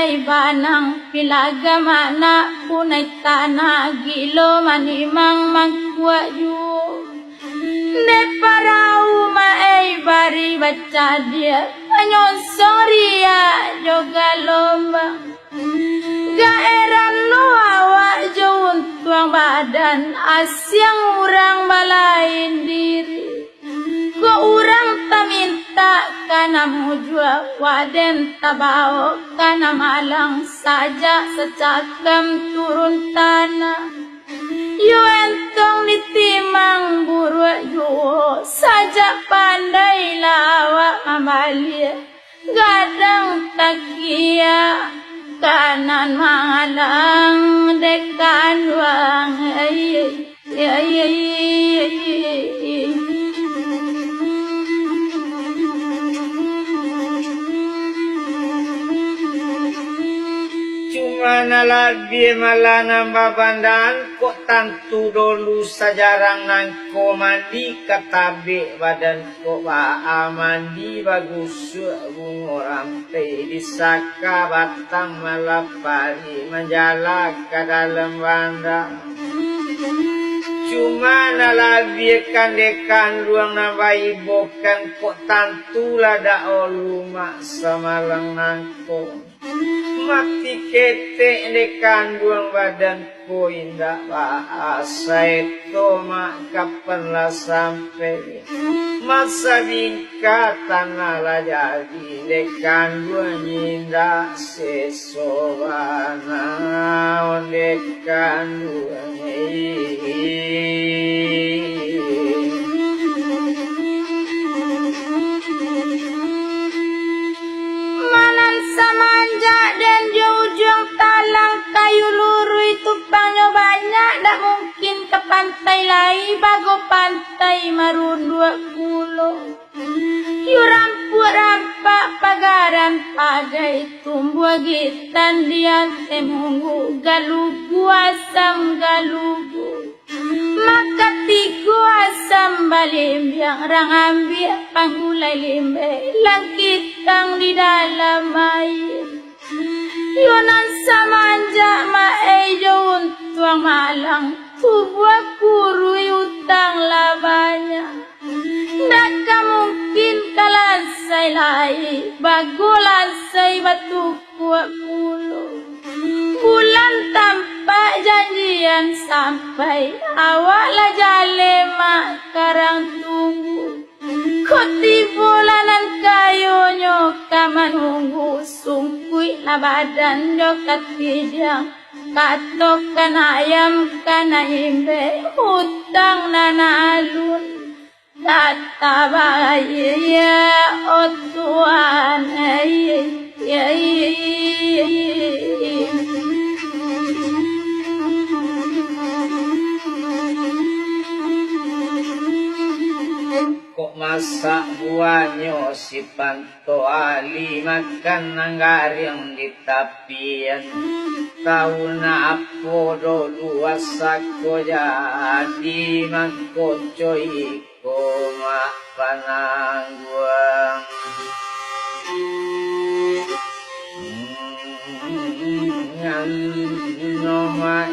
balay banang pilaga mana punay tanah gilo manimang magwaju ne parau maay bari baca dia anyosong ria joga lomba gaeran lo awak jauh tuang badan asyang urang balain diri ko urang ta minta kana mujua waden tabao kana malang saja secakam turun tanah yu entong ditimang buru yu saja pandai lawa amalia gadang takia kanan malang dekan wang Mana labi malana babandan kok tantu dulu sajarang nangko mandi katabe badan kok ba mandi bagus bungo rampe disaka batang malapari menjala ke dalam banda cuma nalabi kandekan ruang nabai bokan kok tantu lada olu mak samalang nangko mati ketek dekan duang badanku indah bahasa itu mak kapan lah sampai masa bingka tanah lah jadi dekan duang indah sesobana dekan duang samanja dan ujung talang kayu luru itu banyak banyak tak mungkin ke pantai lain bago pantai marundua kulo yu rampuk rampak pagaran pagai tumbuh gitan dian temunggu galugu asam galugu maka tigo asam balimbiang rang ambil panggulai limbe langkitang di dalam air yunan samanja mae jauh tuang malang tubuh kuru utang labanya tak mungkin kalansai lai bagulansai batu kuat puluh bulan tampak janjian sampai awaklah jale mak karang tunggu koti bulanan kayonyo kamanunggu sungkui na badan yo katidang katokan ayam kana imbe hutang nana alun kata bahaya oh Tuhan kok masak buahnya si panto ali makan nanggaring di tapian tahu na apo do luasa ko jadi mangkocoi ko mak panangguang noma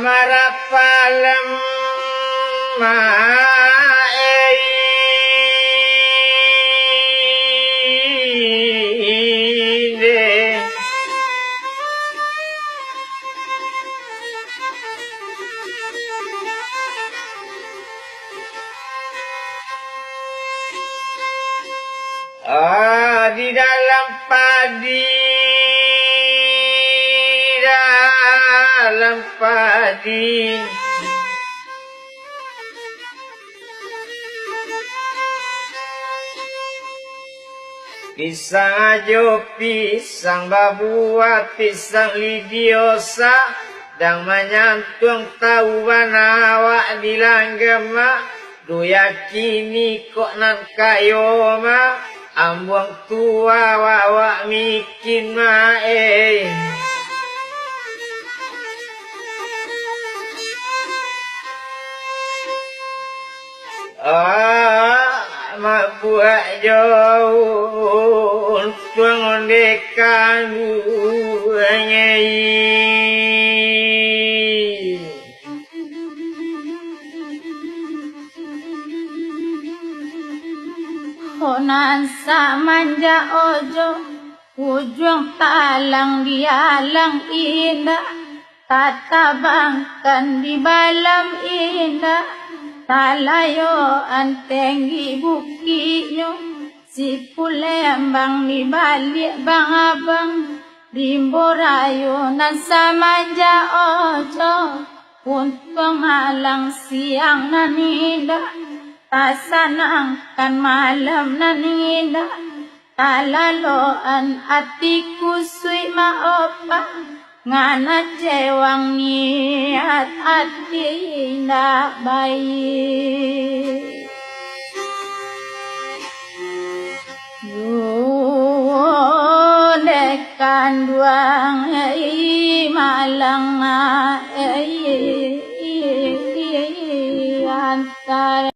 marapalam maide di dalam padi dalam padi Pisang ajo, pisang babuat, pisang lidiosa, dang manyantung tahu awak dilanggama, do yakini kok nan kayo ma, ambuang tua wawak mikin ma mak buat jauh tuang dekan ngei. Honan sa manja ojo, ujung talang dialang indah, tatabangkan di balam indah, talayo antenggi bukinya, si pulembang di balik bang abang, rimborayo nan sa manja ojo, untung alang siang nan indah. Tasanangkan malam nan indah, talaloan atiku sui maopa, ngana cewang niat ati na baik. Dekan duang malang